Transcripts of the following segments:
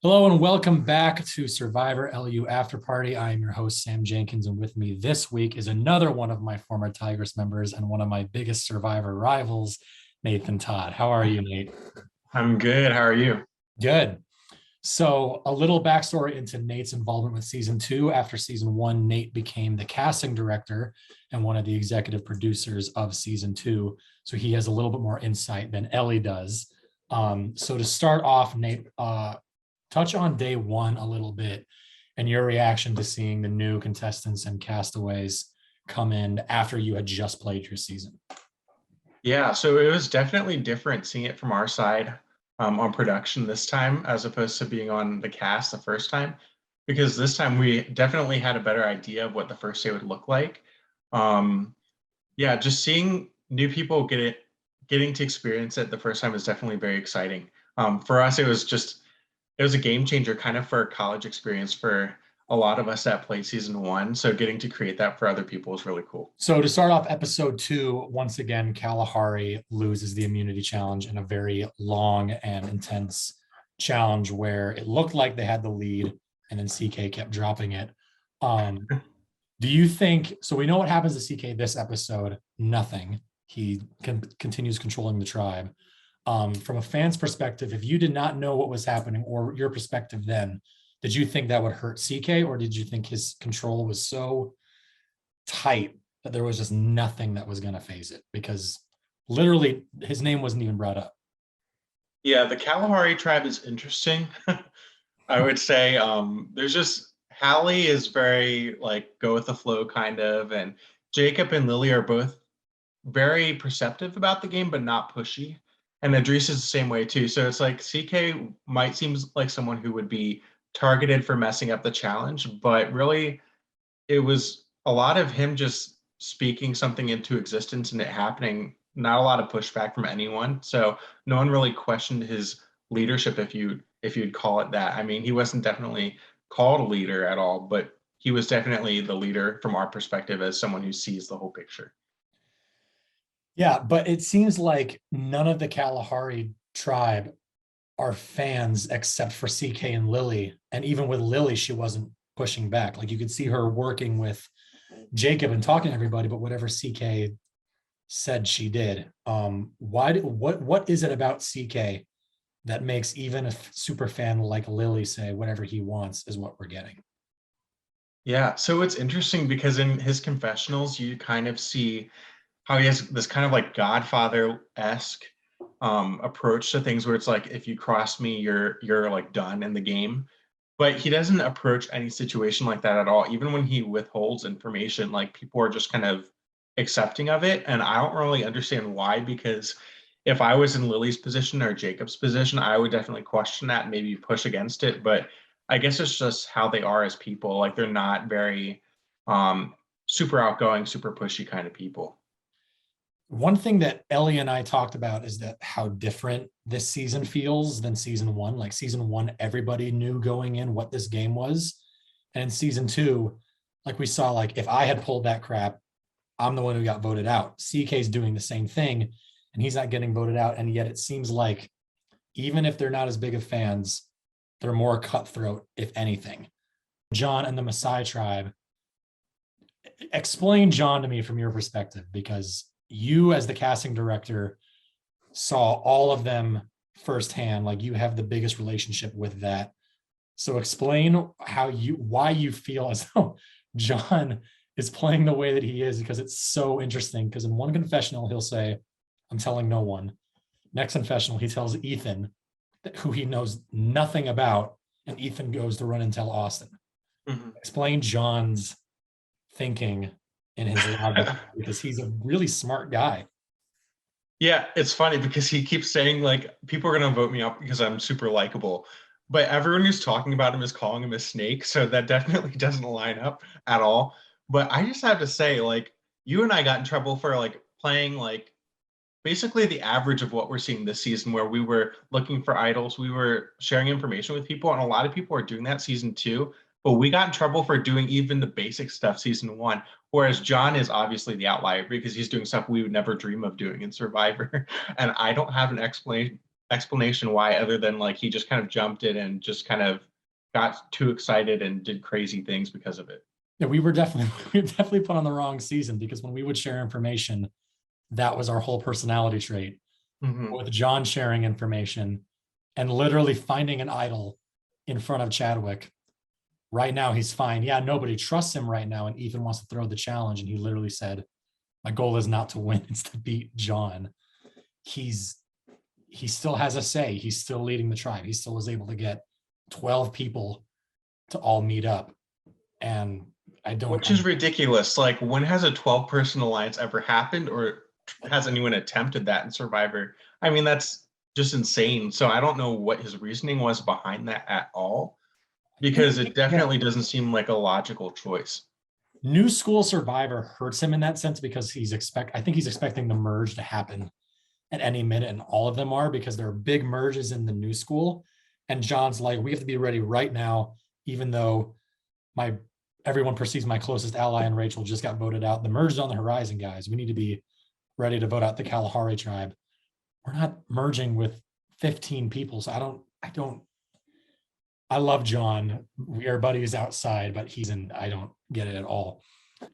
Hello and welcome back to Survivor LU Afterparty. I am your host, Sam Jenkins, and with me this week is another one of my former Tigers members and one of my biggest Survivor rivals, Nathan Todd. How are you, Nate? I'm good. How are you? Good. So, a little backstory into Nate's involvement with season two. After season one, Nate became the casting director and one of the executive producers of season two. So, he has a little bit more insight than Ellie does. So, to start off, Nate, touch on day one a little bit and your reaction to seeing the new contestants and castaways come in after you had just played your season. Yeah, so it was definitely different seeing it from our side on production this time as opposed to being on the cast the first time, because this time we definitely had a better idea of what the first day would look like. Um, yeah, just seeing new people getting to experience it the first time is definitely very exciting. For us, it was a game changer kind of for a college experience for a lot of us that played season one. So getting to create that for other people is really cool. So to start off episode two, once again, Kalahari loses the immunity challenge in a very long and intense challenge where it looked like they had the lead and then CK kept dropping it. Um, do you think so? We know what happens to CK this episode. Nothing. He continues controlling the tribe. From a fan's perspective, if you did not know what was happening or your perspective then, did you think that would hurt CK or did you think his control was so tight that there was just nothing that was going to phase it? Because literally his name wasn't even brought up. Yeah, the Kalahari Tribe is interesting. I would say there's just Hallie is very like go with the flow kind of, and Jacob and Lily are both very perceptive about the game, but not pushy. And Idris is the same way too. So it's like CK might seem like someone who would be targeted for messing up the challenge, but really it was a lot of him just speaking something into existence and it happening. Not a lot of pushback from anyone. So no one really questioned his leadership, if you'd call it that. I mean, he wasn't definitely called a leader at all, but he was definitely the leader from our perspective as someone who sees the whole picture. Yeah, but it seems like none of the Kalahari tribe are fans except for CK and Lily. And even with Lily, she wasn't pushing back. Like you could see her working with Jacob and talking to everybody, but whatever CK said she did. What is it about CK that makes even a super fan like Lily say whatever he wants is what we're getting? Yeah, so it's interesting because in his confessionals, you kind of see how he has this kind of like Godfather-esque approach to things where it's like if you cross me, you're like done in the game. But he doesn't approach any situation like that at all. Even when he withholds information, like people are just kind of accepting of it. And I don't really understand why, because if I was in Lily's position or Jacob's position, I would definitely question that and maybe push against it. But I guess it's just how they are as people. Like they're not very super outgoing, super pushy kind of people. One thing that Ellie and I talked about is that how different this season feels than season one. Like season one, everybody knew going in what this game was. And in season two, like we saw, like if I had pulled that crap, I'm the one who got voted out. CK's doing the same thing and he's not getting voted out. And yet it seems like even if they're not as big of fans, they're more cutthroat, if anything. John and the Maasai tribe, explain John to me from your perspective, because you as the casting director saw all of them firsthand. Like you have the biggest relationship with that. So explain why you feel as though John is playing the way that he is, because it's so interesting. Because in one confessional, he'll say, I'm telling no one. Next confessional, he tells Ethan, who he knows nothing about, and Ethan goes to run and tell Austin. Mhm. Explain John's thinking in his logic, because he's a really smart guy. Yeah, it's funny because he keeps saying like people are gonna vote me up because I'm super likable, but everyone who's talking about him is calling him a snake, so that definitely doesn't line up at all. But I just have to say, like, you and I got in trouble for like playing like basically the average of what we're seeing this season, where we were looking for idols, we were sharing information with people, and a lot of people are doing that season two. But we got in trouble for doing even the basic stuff season one. Whereas John is obviously the outlier because he's doing stuff we would never dream of doing in Survivor. And I don't have an explanation why, other than like he just kind of jumped in and just kind of got too excited and did crazy things because of it. Yeah, we were definitely we were definitely put on the wrong season because when we would share information, that was our whole personality trait. Hmm. With John sharing information and literally finding an idol in front of Chadwick. Right now, he's fine. Yeah, nobody trusts him right now and even wants to throw the challenge. And he literally said, "My goal is not to win; it's to beat John." He's he still has a say. He's still leading the tribe. He still was able to get 12 people to all meet up. And I don't. Which is ridiculous. Like, when has a 12-person alliance ever happened, or has anyone attempted that in Survivor? I mean, that's just insane. So I don't know what his reasoning was behind that at all, because it definitely doesn't seem like a logical choice. New school Survivor hurts him in that sense because I think he's expecting the merge to happen at any minute, and all of them are because there are big merges in the new school. And John's like, we have to be ready right now, even though my everyone perceives my closest ally and Rachel just got voted out. The merge is on the horizon, guys. We need to be ready to vote out the Kalahari tribe. We're not merging with 15 people. So I love John. We are buddies outside, but I don't get it at all.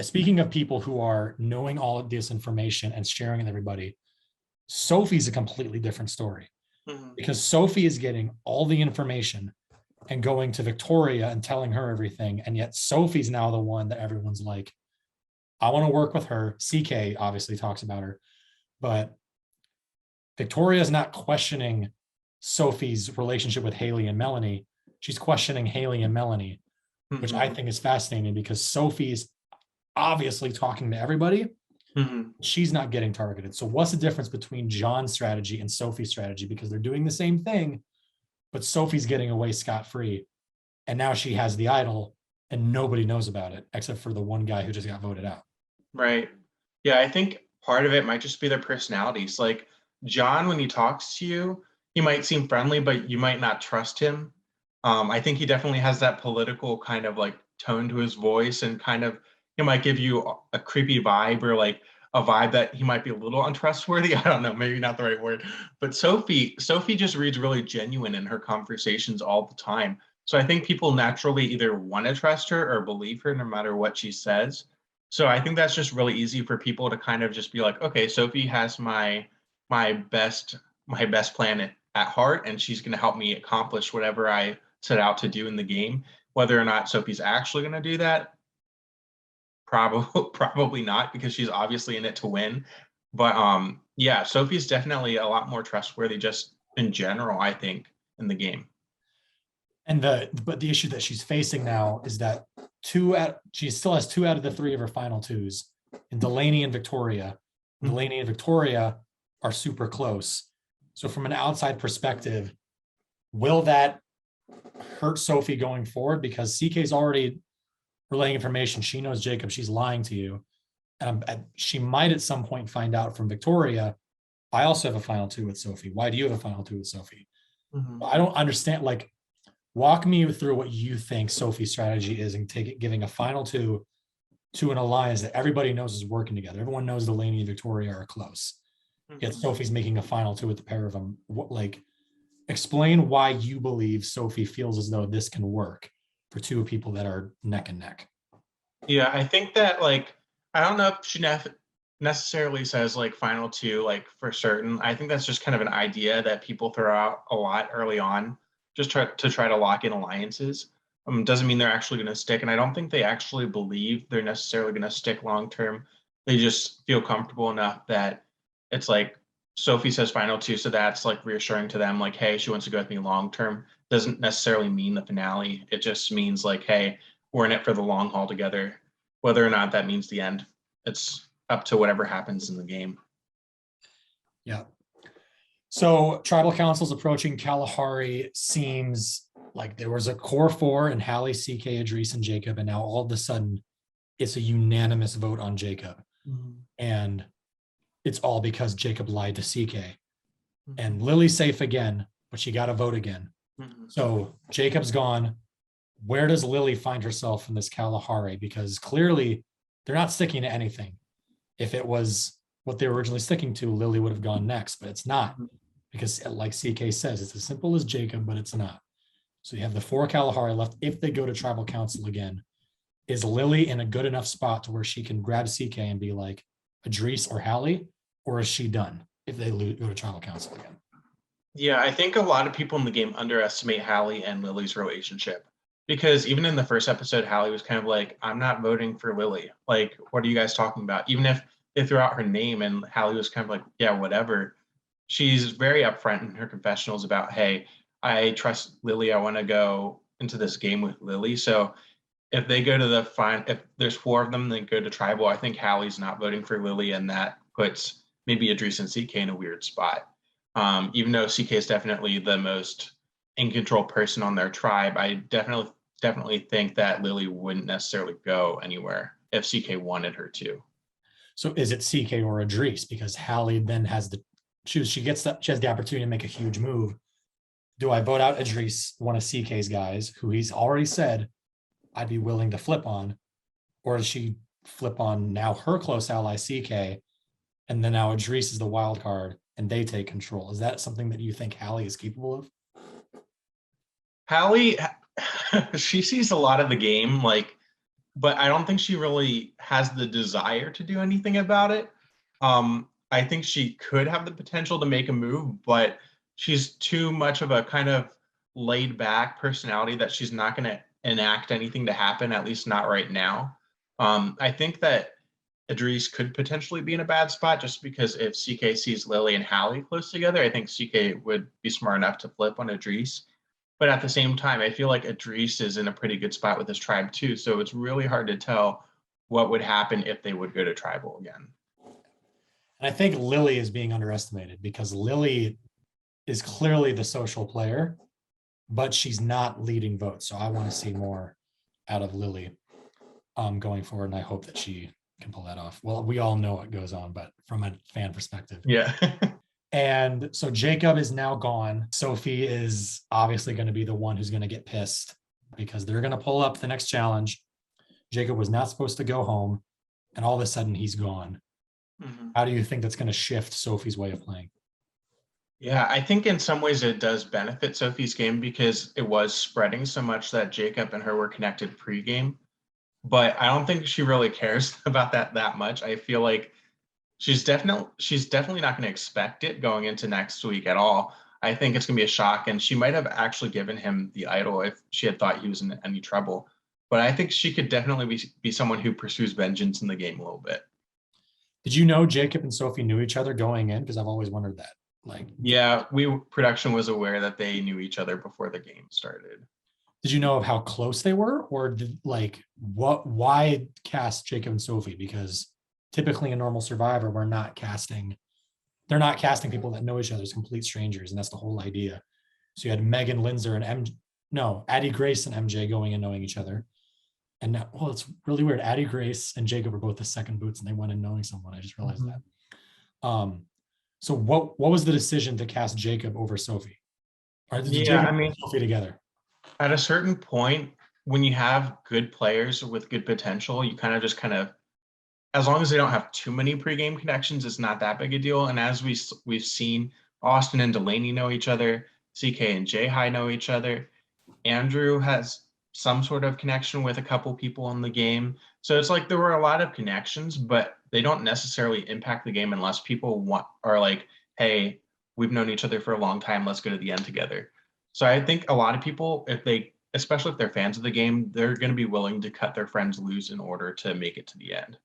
Speaking of people who are knowing all of this information and sharing it with everybody, Sophie's a completely different story because Sophie is getting all the information and going to Victoria and telling her everything. And yet Sophie's now the one that everyone's like, I want to work with her. CK obviously talks about her, but Victoria's not questioning Sophie's relationship with Haley and Melanie. She's questioning Haley and Melanie, which I think is fascinating because Sophie's obviously talking to everybody. She's not getting targeted. So what's the difference between John's strategy and Sophie's strategy? Because they're doing the same thing, but Sophie's getting away scot-free. And now she has the idol and nobody knows about it except for the one guy who just got voted out. Right. Yeah, I think part of it might just be their personalities. Like, John, when he talks to you, he might seem friendly, but you might not trust him. I think he definitely has that political kind of like tone to his voice, and kind of he might give you a creepy vibe, or like a vibe that he might be a little untrustworthy. I don't know, maybe not the right word. But Sophie just reads really genuine in her conversations all the time. So I think people naturally either want to trust her or believe her no matter what she says. So I think that's just really easy for people to kind of just be like, okay, Sophie has my best my best plan at heart, and she's going to help me accomplish whatever I set out to do in the game. Whether or not Sophie's actually going to do that, probably not, because she's obviously in it to win. But yeah, Sophie's definitely a lot more trustworthy just in general, I think, in the game. And but the issue that she's facing now is that she still has 2 out of the 3 of her final 2s, and Delaney and Victoria. Delaney and Victoria are super close. So from an outside perspective, will that hurt Sophie going forward? Because CK's already relaying information. She knows Jacob. She's lying to you. And she might at some point find out from Victoria, I also have a final 2 with Sophie. Why do you have a final 2 with Sophie? I don't understand. Like, walk me through what you think Sophie's strategy is and giving a final 2 to an alliance that everybody knows is working together. Everyone knows Delaney and Victoria are close. Yet Sophie's making a final 2 with the pair of them. Explain why you believe Sophie feels as though this can work for 2 people that are neck and neck. Yeah, I think that, like, I don't know if she necessarily says like final 2, like, for certain. I think that's just kind of an idea that people throw out a lot early on, just try to lock in alliances. Doesn't mean they're actually going to stick, and I don't think they actually believe they're necessarily going to stick long term. They just feel comfortable enough that it's like Sophie says final 2, so that's like reassuring to them, like, hey, she wants to go with me long term. Doesn't necessarily mean the finale. It just means like, hey, we're in it for the long haul together. Whether or not that means the end, it's up to whatever happens in the game. Yeah. So tribal councils approaching Kalahari. Seems like there was a core 4 in Hallie, CK, Idris, and Jacob, and now all of a sudden it's a unanimous vote on Jacob. And it's all because Jacob lied to CK. And Lily's safe again, but she got to vote again. So Jacob's gone. Where does Lily find herself in this Kalahari? Because clearly they're not sticking to anything. If it was what they were originally sticking to, Lily would have gone next, but it's not. because like CK says, it's as simple as Jacob, but it's not. So you have the 4 Kalahari left. If they go to tribal council again, is Lily in a good enough spot to where she can grab CK and be like Idris or Hallie, or is she done if they go to tribal council again? Yeah, I think a lot of people in the game underestimate Hallie and Lily's relationship because even in the first episode, Hallie was kind of like, "I'm not voting for Lily. Like, what are you guys talking about?" Even if they threw out her name, and Hallie was kind of like, "Yeah, whatever." She's very upfront in her confessionals about, "Hey, I trust Lily. I want to go into this game with Lily." So if they go to if there's 4 of them, then go to tribal. I think Hallie's not voting for Lily, and that puts maybe Idris and CK in a weird spot. Even though CK is definitely the most in control person on their tribe, I definitely think that Lily wouldn't necessarily go anywhere if CK wanted her to. So is it CK or Idris? Because Hallie then has the choose. She has the opportunity to make a huge move. Do I vote out Idris, one of CK's guys, who he's already said I'd be willing to flip on, or does she flip on now her close ally CK, and then now Idris is the wild card and they take control? Is that something that you think Hallie is capable of? Hallie, she sees a lot of the game, like, but I don't think she really has the desire to do anything about it. I think she could have the potential to make a move, but she's too much of a kind of laid back personality that she's not going to enact anything to happen, at least not right now. I think that Idris could potentially be in a bad spot just because if CK sees Lily and Hallie close together, I think CK would be smart enough to flip on Idris. But at the same time, I feel like Idris is in a pretty good spot with his tribe too. So it's really hard to tell what would happen if they would go to tribal again. And I think Lily is being underestimated because Lily is clearly the social player, but she's not leading votes. So I want to see more out of Lily going forward. And I hope that she can pull that off. Well, we all know what goes on, but from a fan perspective. Yeah. And so Jacob is now gone. Sophie is obviously going to be the one who's going to get pissed because they're going to pull up the next challenge. Jacob was not supposed to go home, and all of a sudden he's gone. Mm-hmm. How do you think that's going to shift Sophie's way of playing? Yeah, I think in some ways it does benefit Sophie's game because it was spreading so much that Jacob and her were connected pre-game. But I don't think she really cares about that much. I feel like she's definitely not going to expect it going into next week at all. I think it's going to be a shock, and she might have actually given him the idol if she had thought he was in any trouble. But I think she could definitely be someone who pursues vengeance in the game a little bit. Did you know Jacob and Sophie knew each other going in? Because I've always wondered that. Yeah, production was aware that they knew each other before the game started. Did you know of how close they were, or why cast Jacob and Sophie? Because typically in normal Survivor, they're not casting people that know each other as complete strangers, and that's the whole idea. So you had Megan Linzer and Addie Grace and MJ going and knowing each other. And now, it's really weird. Addie Grace and Jacob are both the second boots, and they went in knowing someone. I just realized that. So what was the decision to cast Jacob over Sophie? Or did Jacob and Sophie together? At a certain point, when you have good players with good potential, you kind of, as long as they don't have too many pregame connections, it's not that big a deal. And as we've seen, Austin and Delaney know each other, CK and Jai know each other. Andrew has some sort of connection with a couple people in the game. So it's like there were a lot of connections, but they don't necessarily impact the game unless people are like, hey, we've known each other for a long time, let's go to the end together. So I think a lot of people, especially if they're fans of the game, they're going to be willing to cut their friends loose in order to make it to the end.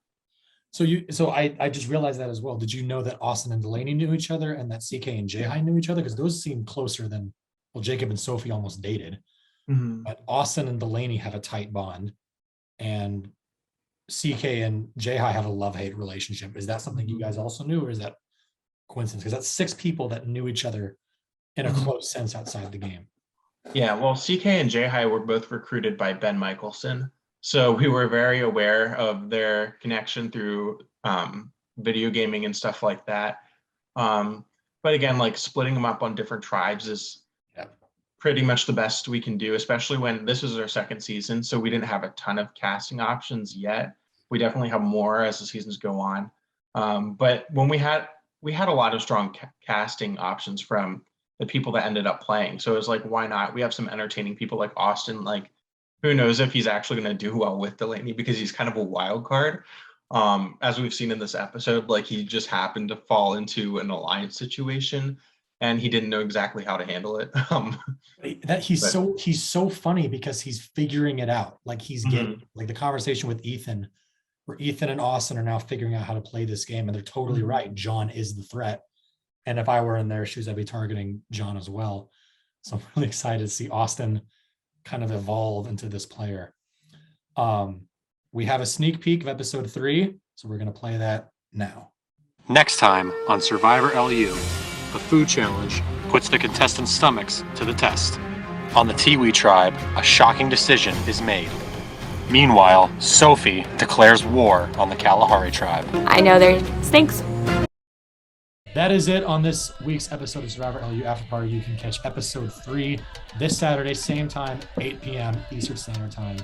So I just realized that as well. Did you know that Austin and Delaney knew each other and that CK and Jai knew each other? Because those seem closer than, Jacob and Sophie almost dated. Mm-hmm. But Austin and Delaney have a tight bond, and CK and Jai have a love-hate relationship. Is that something you guys also knew, or is that coincidence? Because that's 6 people that knew each other in a close sense outside the game. Yeah, well, CK and Jai were both recruited by Ben Michelson. So we were very aware of their connection through video gaming and stuff like that. But again, like splitting them up on different tribes is pretty much the best we can do, especially when this is our second season. So we didn't have a ton of casting options yet. We definitely have more as the seasons go on. But when we had we had a lot of strong casting options from the people that ended up playing. So it was like, why not? We have some entertaining people like Austin. Like, who knows if he's actually going to do well with Delaney, because he's kind of a wild card. As we've seen in this episode, like he just happened to fall into an alliance situation and he didn't know exactly how to handle it. He's so funny because he's figuring it out. Like he's getting like the conversation with Ethan, where Ethan and Austin are now figuring out how to play this game, and they're totally right. John is the threat. And if I were in their shoes, I'd be targeting John as well. So I'm really excited to see Austin kind of evolve into this player. We have a sneak peek of episode 3, so we're going to play that now. Next time on Survivor LU, the food challenge puts the contestants' stomachs to the test. On the Tiwi tribe, a shocking decision is made. Meanwhile, Sophie declares war on the Kalahari tribe. I know there stinks. That is it on this week's episode of Survivor LU Afterparty. You can catch episode 3 this Saturday, same time, 8 p.m. Eastern Standard Time.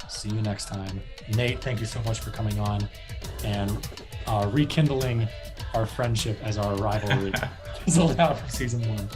See you next time. Nate, thank you so much for coming on and rekindling our friendship as our rivalry is allowed for season 1.